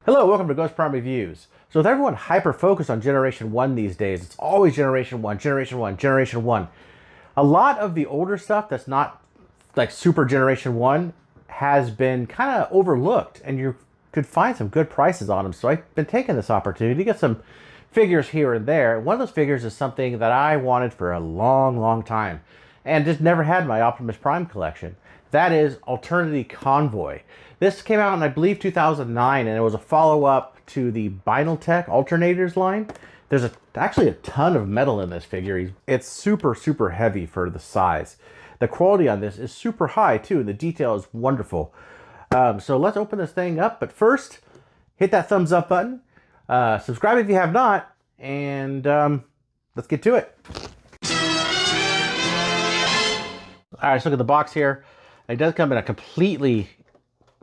Hello, welcome to GhostPrime Reviews. So with everyone hyper-focused on Generation 1 these days, it's always Generation 1, Generation 1, Generation 1. A lot of the older stuff that's not like Super Generation 1 has been kind of overlooked, and you could find some good prices on them. So I've been taking this opportunity to get some figures here and there. One of those figures is something that I wanted for a long, long time, and just never had in my Optimus Prime collection. That is Alternity Convoy. This came out in, I believe, 2009, and it was a follow-up to the Binaltech alternators line. There's actually a ton of metal in this figure. It's super, super heavy for the size. The quality on this is super high, too, and the detail is wonderful. So let's open this thing up, but first, hit that thumbs up button. Subscribe if you have not, and let's get to it. All right, let's look at the box here. It does come in a completely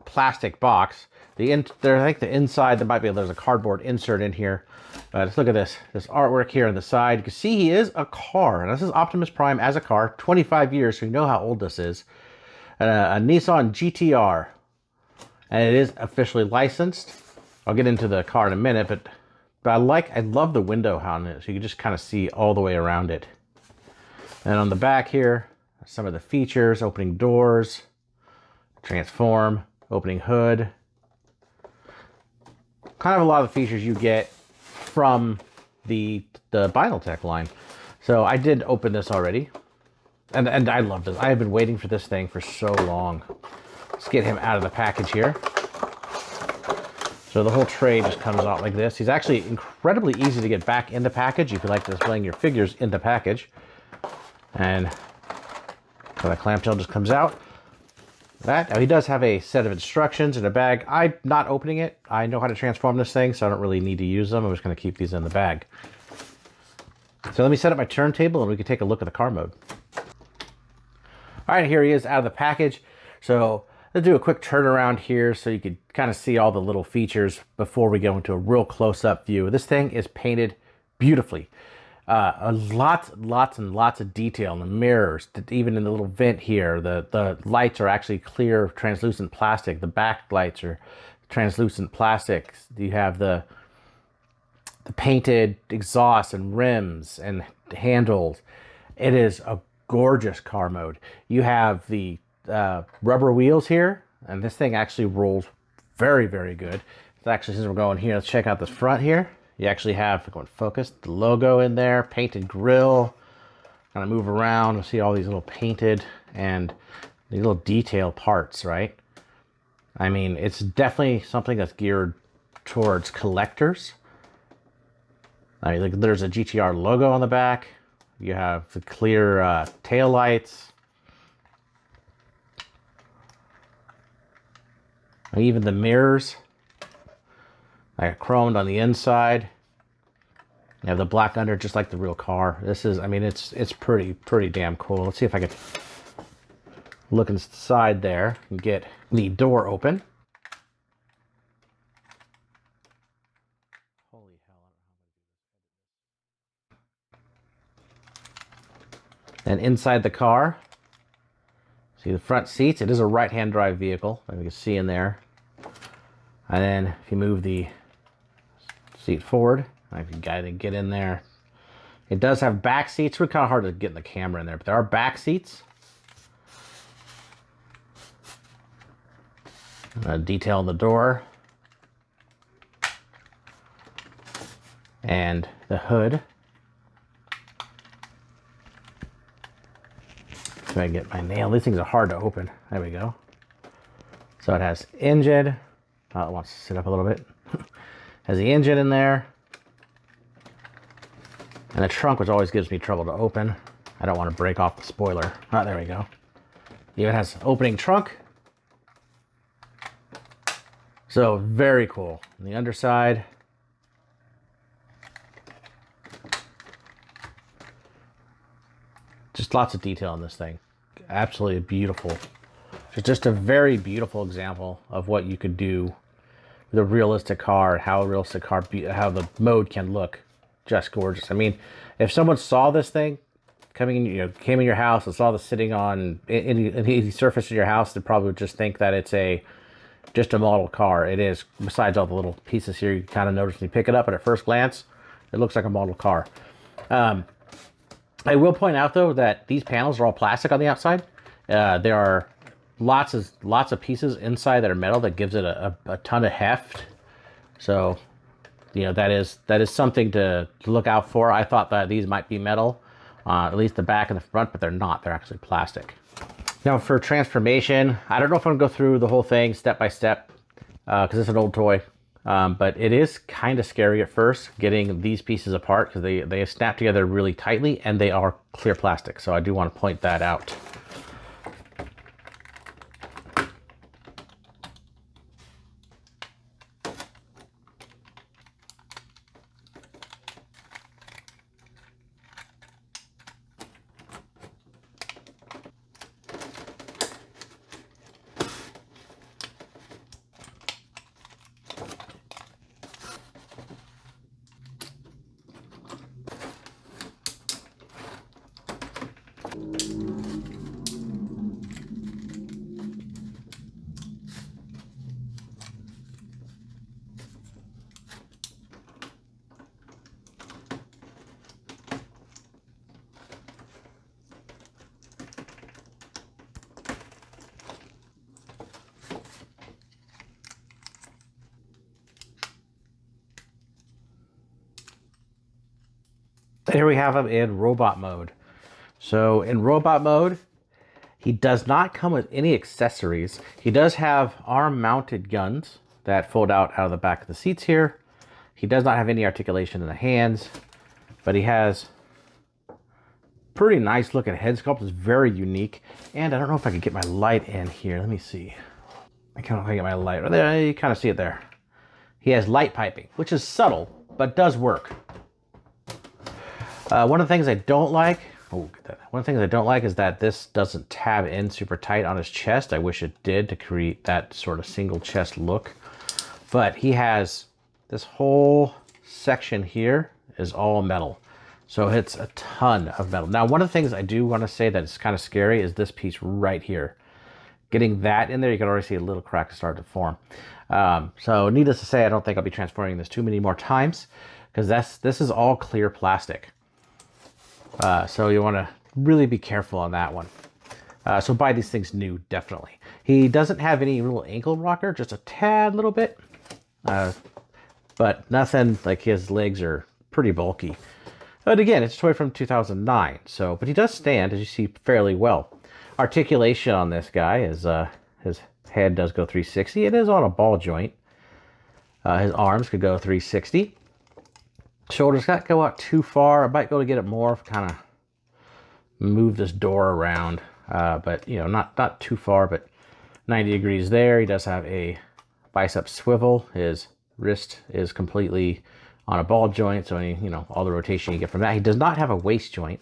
plastic box. I think the inside there's a cardboard insert in here. Let's look at this artwork here on the side. You can see he is a car. And this is Optimus Prime as a car, 25 years, so you know how old this is. A Nissan GTR, and it is officially licensed. I'll get into the car in a minute, but I love the window on it, so you can just kind of see all the way around it. And on the back here, some of the features: opening doors, transform, opening hood. Kind of a lot of the features you get from the Binaltech line. So I did open this already, and I love this. I have been waiting for this thing for so long. Let's get him out of the package here. So the whole tray just comes out like this. He's actually incredibly easy to get back in the package if you like displaying your figures in the package. And so that clamshell just comes out. Now he does have a set of instructions in a bag. I'm not opening it. I know how to transform this thing, so I don't really need to use them. I'm just going to keep these in the bag. So let me set up my turntable and we can take a look at the car mode. All right, here he is out of the package. So let's do a quick turnaround here so you can kind of see all the little features before we go into a real close-up view. This thing is painted beautifully. Lots and lots of detail in the mirrors, even in the little vent here. The lights are actually clear, translucent plastic. The back lights are translucent plastic. You have the painted exhaust and rims and handles. It is a gorgeous car mode. You have the rubber wheels here, and this thing actually rolls very, very good. So actually, since we're going here, let's check out this front here. You actually have, if we're going to focus, the logo in there, painted grille. Kind of move around and see all these little painted and these little detail parts, right? I mean, it's definitely something that's geared towards collectors. I mean, there's a GTR logo on the back. You have the clear tail lights. And even the mirrors. Like chromed on the inside. You have the black under, just like the real car. This is, I mean, it's pretty damn cool. Let's see if I can look inside there and get the door open. Holy hell! And inside the car, see the front seats. It is a right-hand drive vehicle, as you can see in there. And then if you move the seat forward, I can get in there. It does have back seats. We're kind of hard to get in the camera in there, but there are back seats. Detail on the door. And the hood. If I get my nail, these things are hard to open. There we go. So it has engine. Oh, it wants to sit up a little bit. Has the engine in there. And the trunk, which always gives me trouble to open. I don't want to break off the spoiler. Oh, there we go. It even has opening trunk. So very cool. On the underside. Just lots of detail in this thing. Absolutely beautiful. It's just a very beautiful example of what you could do with a realistic car, how a realistic car, how the mode can look. Just gorgeous. I mean, if someone saw this thing came in your house and saw this sitting on any surface in your house, they probably would just think that it's a just a model car. It is, besides all the little pieces here, you kind of notice when you pick it up, and at first glance, it looks like a model car. I will point out though that these panels are all plastic on the outside. There are lots of pieces inside that are metal that gives it a ton of heft. So, you know, that is something to look out for. I thought that these might be metal, at least the back and the front, but they're not. They're actually plastic. Now for transformation, I don't know if I'm gonna go through the whole thing step by step because it's an old toy. But it is kind of scary at first getting these pieces apart because they snap together really tightly and they are clear plastic. So I do want to point that out. Here we have him in robot mode. So in robot mode, he does not come with any accessories. He does have arm-mounted guns that fold out of the back of the seats here. He does not have any articulation in the hands, but he has pretty nice looking head sculpt. It's very unique. And I don't know if I could get my light in here. Let me see. I can't get my light. There, you kind of see it there. He has light piping, which is subtle, but does work. One of the things I don't like, one of the things I don't like is that this doesn't tab in super tight on his chest. I wish it did to create that sort of single chest look. But he has this whole section here is all metal. So it's a ton of metal. Now, one of the things I do want to say that is kind of scary is this piece right here. Getting that in there, you can already see a little crack start to form. So needless to say, I don't think I'll be transforming this too many more times because this is all clear plastic. So you want to really be careful on that one. So buy these things new, definitely. He doesn't have any little ankle rocker, just a tad little bit. But nothing, like his legs are pretty bulky. But again, it's a toy from 2009. So, but he does stand, as you see, fairly well. Articulation on this guy is, his head does go 360. It is on a ball joint. His arms could go 360. Shoulders not go out too far. I might be able to get it more, kind of move this door around, but you know, not too far, but 90 degrees there. He does have a bicep swivel. His wrist is completely on a ball joint, so any, you know, all the rotation you get from that. He does not have a waist joint,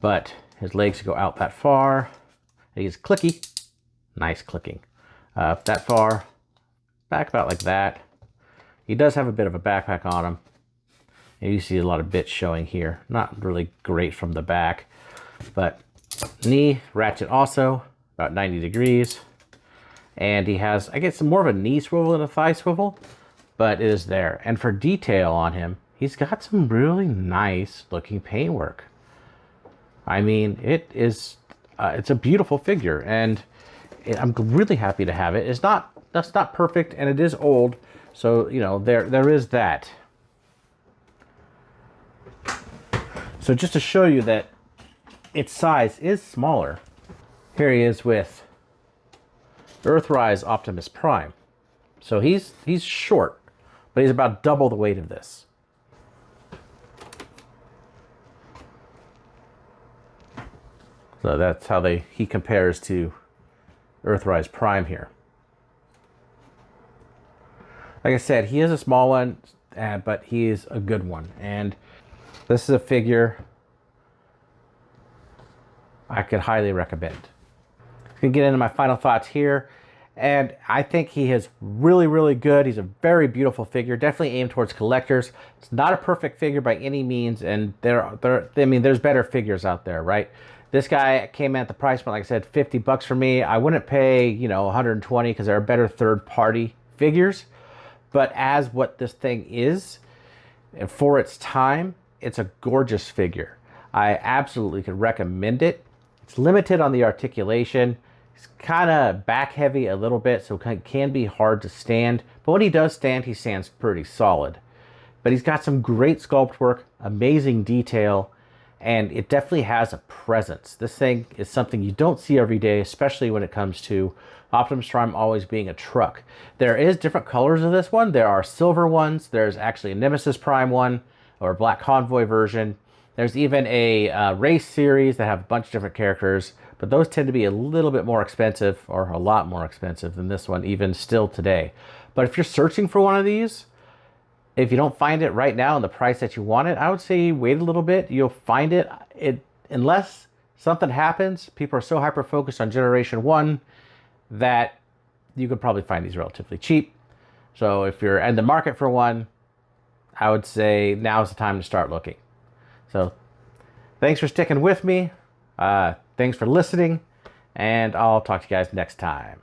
but his legs go out that far. He's clicky, nice clicking. That far, back about like that. He does have a bit of a backpack on him. You see a lot of bits showing here. Not really great from the back, but knee ratchet also about 90 degrees. And he has, I guess, more of a knee swivel than a thigh swivel, but it is there. And for detail on him, he's got some really nice looking paintwork. I mean, it's a beautiful figure, and I'm really happy to have it. That's not perfect, and it is old, so you know there is that. So just to show you that its size is smaller, here he is with Earthrise Optimus Prime. So he's short, but he's about double the weight of this. So that's how he compares to Earthrise Prime here. Like I said, he is a small one, but he is a good one. And this is a figure I could highly recommend. I'm gonna get into my final thoughts here. And I think he is really, really good. He's a very beautiful figure, definitely aimed towards collectors. It's not a perfect figure by any means, and I mean, there's better figures out there, right? This guy came at the price point, like I said, $50 for me. I wouldn't pay, you know, 120 because there are better third-party figures. But as what this thing is, and for its time, it's a gorgeous figure. I absolutely could recommend it. It's limited on the articulation. It's kind of back heavy a little bit, so it can be hard to stand. But when he does stand, he stands pretty solid. But he's got some great sculpt work, amazing detail, and it definitely has a presence. This thing is something you don't see every day, especially when it comes to Optimus Prime always being a truck. There is different colors of this one. There are silver ones. There's actually a Nemesis Prime one, or a Black Convoy version. There's even a race series that have a bunch of different characters, but those tend to be a little bit more expensive, or a lot more expensive than this one, even still today. But if you're searching for one of these, if you don't find it right now in the price that you want it, I would say wait a little bit. You'll find it. Unless something happens, people are so hyper-focused on Generation 1 that you could probably find these relatively cheap. So if you're in the market for one, I would say now's the time to start looking. So thanks for sticking with me. Thanks for listening, and I'll talk to you guys next time.